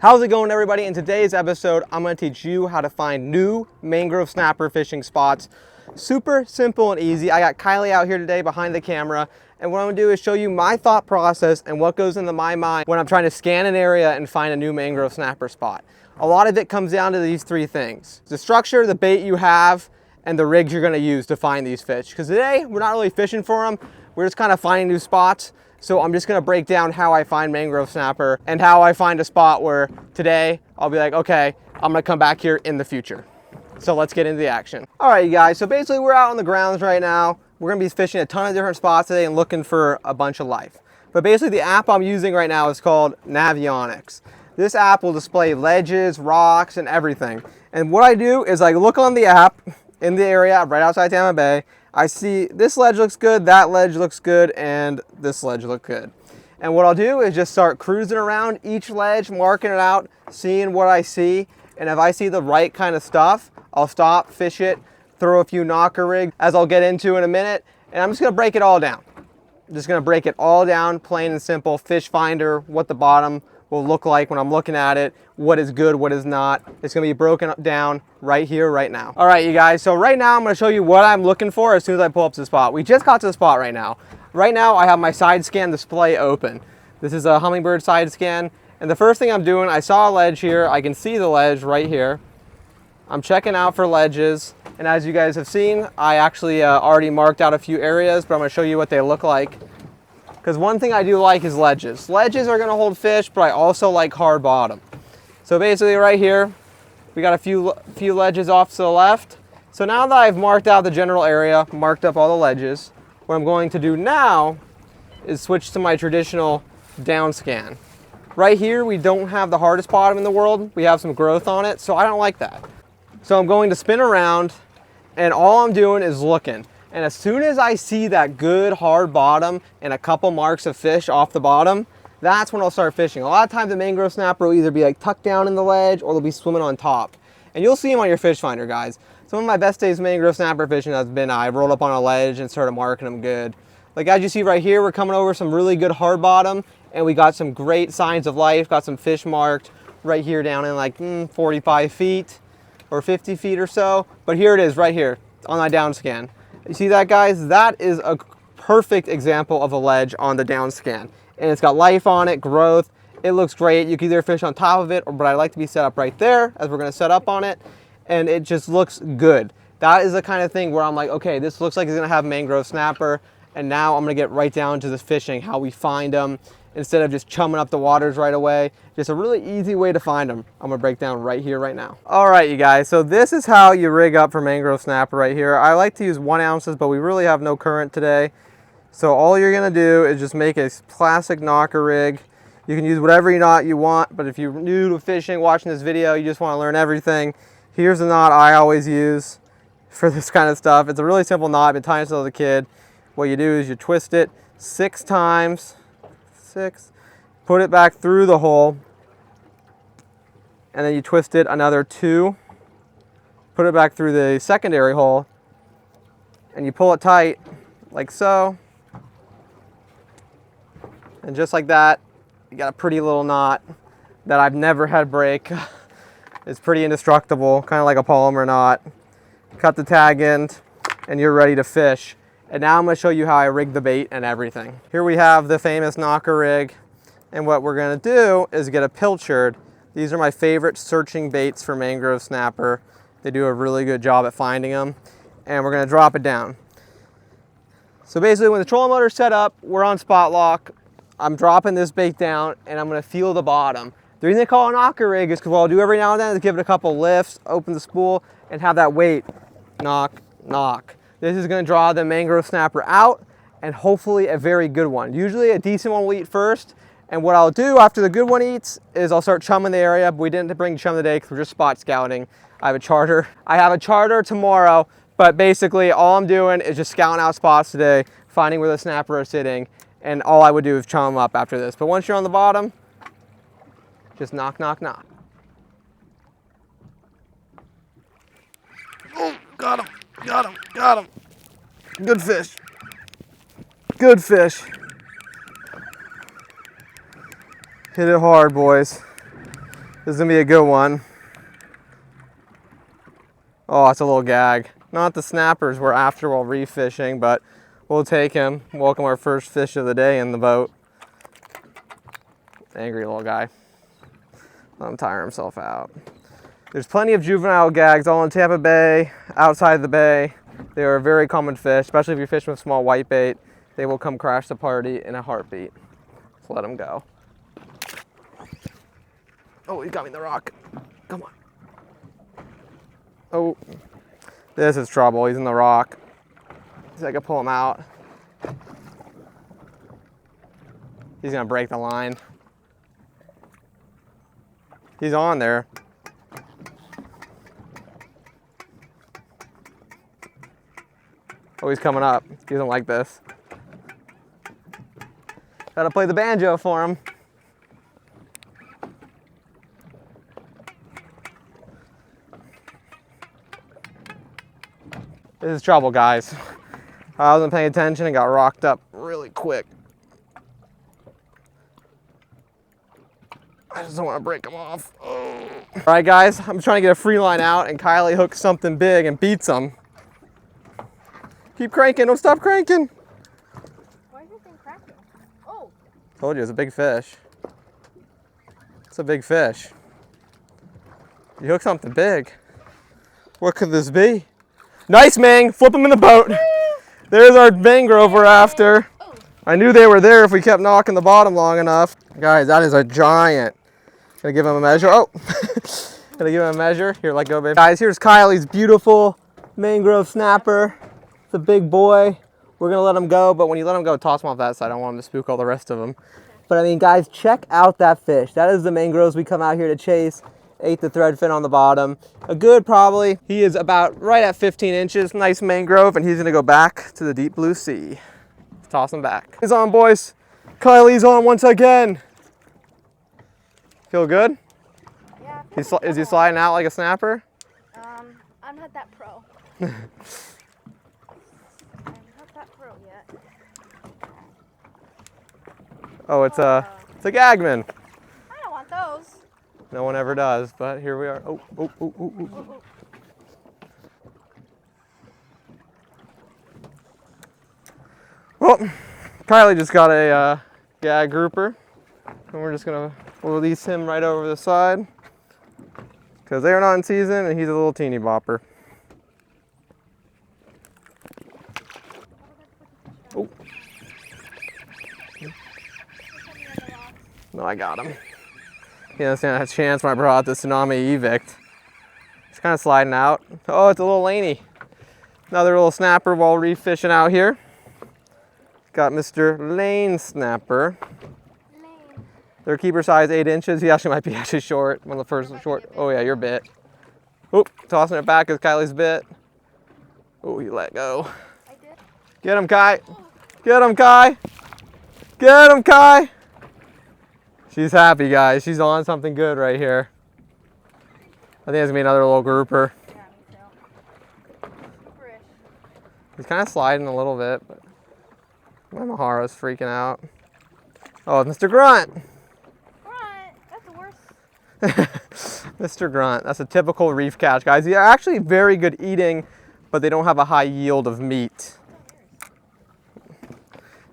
How's it going, everybody? In today's episode, I'm going to teach you how to find new mangrove snapper fishing spots. Super simple and easy. I got Kylie out here today behind the camera, and what I'm going to do is show you my thought process and what goes into my mind when I'm trying to scan an area and find a new mangrove snapper spot. A lot of it comes down to these three things: the structure, the bait you have, and the rigs you're going to use to find these fish. Because today, we're not really fishing for them. We're just kind of finding new spots. So I'm just gonna break down how I find mangrove snapper and how I find a spot where today I'll be like, okay, I'm gonna come back here in the future. So let's get into the action. All right, you guys, so basically we're out on the grounds right now. We're gonna be fishing a ton of different spots today and looking for a bunch of life. But basically the app I'm using right now is called Navionics. This app will display ledges, rocks, and everything. And what I do is I look on the app in the area right outside Tampa Bay. I see this ledge looks good, that ledge looks good, and this ledge looks good. And what I'll do is just start cruising around each ledge, marking it out, seeing what I see. And if I see the right kind of stuff, I'll stop, fish it, throw a few knocker rigs, as I'll get into in a minute. And I'm just gonna break it all down. I'm just gonna break it all down, plain and simple, fish finder, what the bottom will look like when I'm looking at it, what is good, what is not. It's gonna be broken down right here, right now. All right, you guys, so right now I'm gonna show you what I'm looking for as soon as I pull up to the spot. We just got to the spot right now. Right now I have my side scan display open. This is a Humminbird side scan. And the first thing I'm doing, I saw a ledge here. I can see the ledge right here. I'm checking out for ledges. And as you guys have seen, I actually already marked out a few areas, but I'm gonna show you what they look like. Because one thing I do like is ledges. Ledges are gonna hold fish, but I also like hard bottom. So basically right here, we got a few ledges off to the left. So now that I've marked out the general area, marked up all the ledges, what I'm going to do now is switch to my traditional down scan. Right here, we don't have the hardest bottom in the world. We have some growth on it, so I don't like that. So I'm going to spin around, and all I'm doing is looking. And as soon as I see that good hard bottom and a couple marks of fish off the bottom, that's when I'll start fishing. A lot of times the mangrove snapper will either be like tucked down in the ledge or they'll be swimming on top. And you'll see them on your fish finder, guys. Some of my best days mangrove snapper fishing has been I rolled up on a ledge and started marking them good. Like as you see right here, we're coming over some really good hard bottom, and we got some great signs of life, got some fish marked right here down in like 45 feet or 50 feet or so. But here it is right here on my down scan. You see that, guys? That is a perfect example of a ledge on the down scan. And it's got life on it, growth. It looks great. You can either fish on top of it, but I like to be set up right there as we're gonna set up on it. And it just looks good. That is the kind of thing where I'm like, okay, this looks like it's gonna have mangrove snapper. And now I'm gonna get right down to this fishing, how we find them, instead of just chumming up the waters right away. Just a really easy way to find them. I'm gonna break down right here, right now. All right, you guys, so this is how you rig up for mangrove snapper right here. I like to use 1 ounces, but we really have no current today. So all you're gonna do is just make a plastic knocker rig. You can use whatever knot you want, but if you're new to fishing, watching this video, you just wanna learn everything, here's the knot I always use for this kind of stuff. It's a really simple knot. I've been tying this as a kid. What you do is you twist it 6 times, 6, put it back through the hole, and then you twist it another 2, put it back through the secondary hole, and you pull it tight like so. And just like that, you got a pretty little knot that I've never had break. It's pretty indestructible, kind of like a polymer knot. Cut the tag end, and you're ready to fish. And now I'm going to show you how I rig the bait and everything. Here we have the famous knocker rig. And what we're going to do is get a pilchard. These are my favorite searching baits for mangrove snapper. They do a really good job at finding them. And we're going to drop it down. So basically when the trolling motor is set up, we're on spot lock. I'm dropping this bait down and I'm going to feel the bottom. The reason they call it a knocker rig is because what I'll do every now and then is give it a couple lifts, open the spool, and have that weight knock, knock. This is going to draw the mangrove snapper out, and hopefully a very good one. Usually a decent one will eat first, and what I'll do after the good one eats is I'll start chumming the area, but we didn't bring chum today because we're just spot scouting. I have a charter tomorrow, but basically all I'm doing is just scouting out spots today, finding where the snapper are sitting, and all I would do is chum them up after this. But once you're on the bottom, just knock, knock, knock. Oh, got him. Got him, got him. Good fish. Good fish. Hit it hard, boys. This is gonna be a good one. Oh, it's a little gag. Not the snappers we're after while reef fishing, but we'll take him. Welcome our first fish of the day in the boat. Angry little guy. Let him tire himself out. There's plenty of juvenile gags all in Tampa Bay, outside the bay. They are a very common fish, especially if you're fishing with small whitebait. They will come crash the party in a heartbeat. So let them go. Oh, he got me in the rock. Come on. Oh, this is trouble. He's in the rock. See if I can pull him out. He's gonna break the line. He's on there. Oh, he's coming up. He doesn't like this. Gotta play the banjo for him. This is trouble, guys. I wasn't paying attention and got rocked up really quick. I just don't want to break him off. Oh. All right, guys, I'm trying to get a free line out, and Kylie hooks something big and beats him. Keep cranking, don't stop cranking. Why is this thing cracking? Oh. Told you, it's a big fish. It's a big fish. You hooked something big. What could this be? Nice, Mang, flip him in the boat. There's our mangrove we're after. I knew they were there if we kept knocking the bottom long enough. Guys, that is a giant. Gonna give him a measure. Oh, gonna give him a measure. Here, let go, baby. Guys, here's Kylie's beautiful mangrove snapper. It's a big boy. We're gonna let him go, but when you let him go, toss him off that side. I don't want him to spook all the rest of them. But I mean, guys, check out that fish. That is the mangroves we come out here to chase. Ate the threadfin on the bottom. A good probably. He is about right at 15 inches. Nice mangrove, and he's gonna go back to the deep blue sea. Toss him back. He's on, boys. Kylie's on once again. Feel good? Yeah. Is he sliding out like a snapper? I'm not that pro. I'm not that pro yet. Oh, it's a gagman. I don't want those. No one ever does, but here we are. Oh, oh, oh, oh, oh. Well, Kylie just got a gag grouper, and we're just gonna release him right over the side because they are not in season, and he's a little teeny bopper. Oh. No, I got him. He doesn't have a chance when I brought out the tsunami evict. He's kind of sliding out. Oh, it's a little laney. Another little snapper while reef fishing out here. Got Mr. Lane Snapper. Lane. Their keeper size 8 inches. He actually might be short. One of the first short. Oh yeah, you're bit. Oop, tossing it back as Kylie's bit. Oh, he let go. I did. Get him, Kai. Get him, Kai. Get him, Kai. She's happy, guys. She's on something good right here. I think it's gonna be another little grouper. Yeah, me too. Gooperish. He's kind of sliding a little bit, but my Mahara's freaking out. Oh, Mr. Grunt. Grunt, that's the worst. Mr. Grunt. That's a typical reef catch, guys. They're actually very good eating, but they don't have a high yield of meat.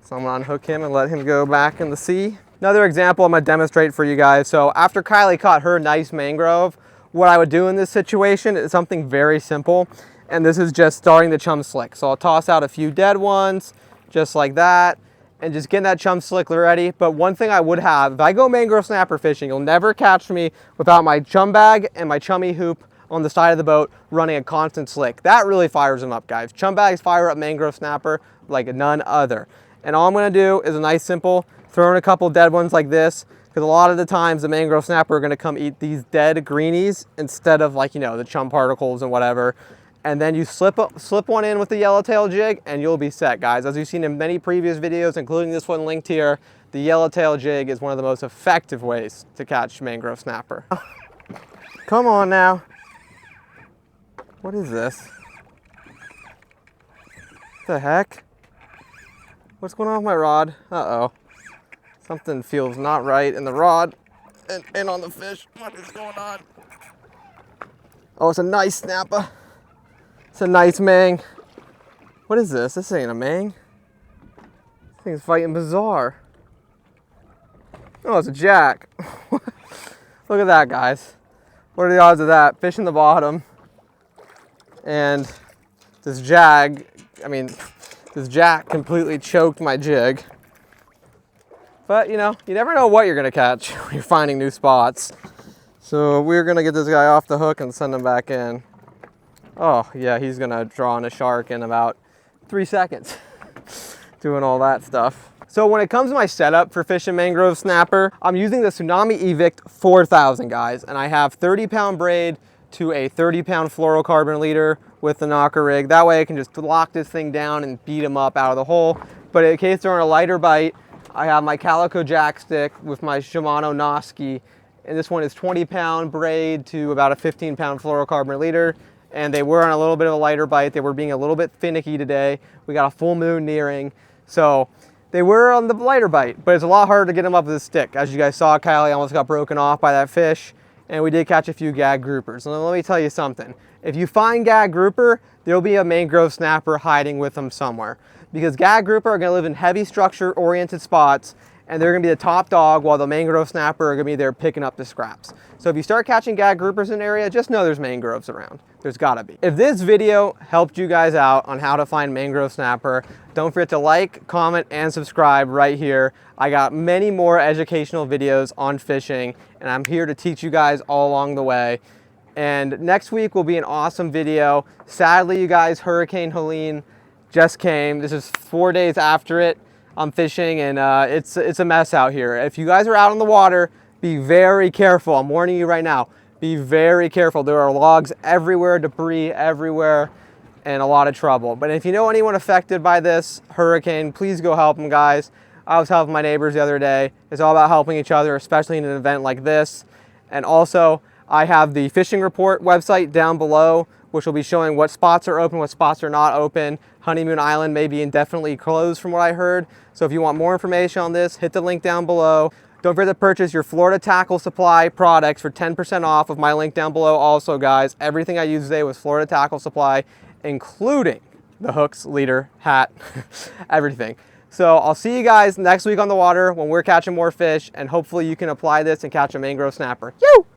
So I'm gonna unhook him and let him go back in the sea. Another example I'm gonna demonstrate for you guys. So after Kylie caught her nice mangrove, what I would do in this situation is something very simple. And this is just starting the chum slick. So I'll toss out a few dead ones, just like that, and just getting that chum slick ready. But one thing I would have, if I go mangrove snapper fishing, you'll never catch me without my chum bag and my chummy hoop on the side of the boat running a constant slick. That really fires them up, guys. Chum bags fire up mangrove snapper like none other. And all I'm gonna do is a nice simple, throw in a couple dead ones like this, because a lot of the times the mangrove snapper are gonna come eat these dead greenies instead of, like, you know, the chum particles and whatever. And then you slip one in with the yellowtail jig and you'll be set, guys. As you've seen in many previous videos, including this one linked here, the yellowtail jig is one of the most effective ways to catch mangrove snapper. Come on now. What is this? What the heck? What's going on with my rod? Uh-oh. Something feels not right in the rod. and in on the fish. What is going on? Oh, it's a nice snapper. It's a nice mang. What is this? This ain't a mang. This thing's fighting bizarre. Oh, it's a jack. Look at that, guys. What are the odds of that? Fish in the bottom. And this jack completely choked my jig. But, you know, you never know what you're going to catch when you're finding new spots. So we're going to get this guy off the hook and send him back in. Oh, yeah, he's going to draw on a shark in about 3 seconds. Doing all that stuff. So when it comes to my setup for fishing mangrove snapper, I'm using the Tsunami Evict 4000, guys. And I have 30-pound braid to a 30-pound fluorocarbon leader with the knocker rig. That way I can just lock this thing down and beat them up out of the hole. But in case they're on a lighter bite, I have my Calico jack stick with my Shimano Noski. And this one is 20-pound braid to about a 15-pound fluorocarbon leader. And they were on a little bit of a lighter bite. They were being a little bit finicky today. We got a full moon nearing. So they were on the lighter bite, but it's a lot harder to get them up with a stick. As you guys saw, Kylie almost got broken off by that fish. And we did catch a few gag groupers. And let me tell you something. If you find gag grouper, there'll be a mangrove snapper hiding with them somewhere. Because gag grouper are gonna live in heavy structure oriented spots, and they're gonna be the top dog while the mangrove snapper are gonna be there picking up the scraps. So if you start catching gag groupers in an area, just know there's mangroves around. There's gotta be. If this video helped you guys out on how to find mangrove snapper, don't forget to like, comment, and subscribe right here. I got many more educational videos on fishing, and I'm here to teach you guys all along the way. And next week will be an awesome video. Sadly, you guys, Hurricane Helene just came. This is 4 days after it. I'm fishing, and it's a mess out here. If you guys are out on the water, be very careful. I'm warning you right now. Be very careful. There are logs everywhere, debris everywhere, and a lot of trouble. But if you know anyone affected by this hurricane, please go help them, guys. I was helping my neighbors the other day. It's all about helping each other, especially in an event like this. And also, I have the fishing report website down below, which will be showing what spots are open, what spots are not open. Honeymoon Island may be indefinitely closed from what I heard. So if you want more information on this, hit the link down below. Don't forget to purchase your Florida Tackle Supply products for 10% off of my link down below. Also, guys, everything I used today was Florida Tackle Supply, including the hooks, leader, hat, everything. So I'll see you guys next week on the water when we're catching more fish, and hopefully you can apply this and catch a mangrove snapper. Yoo!